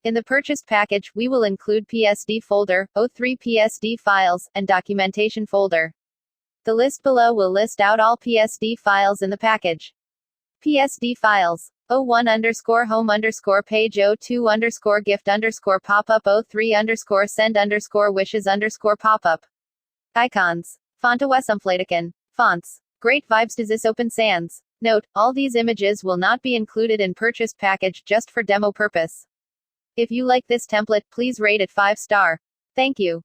In the purchased package, we will include PSD folder, O3 PSD files, and documentation folder. The list below will list out all PSD files in the package. PSD files. O1_home_page O2_gift_pop-up O3_send_wishes_pop-up. Icons. Fontawesumflatican. Fonts. Great vibes to this open sans. Note, all these images will not be included in purchased package just for demo purpose. If you like this template, please rate it 5 star. Thank you.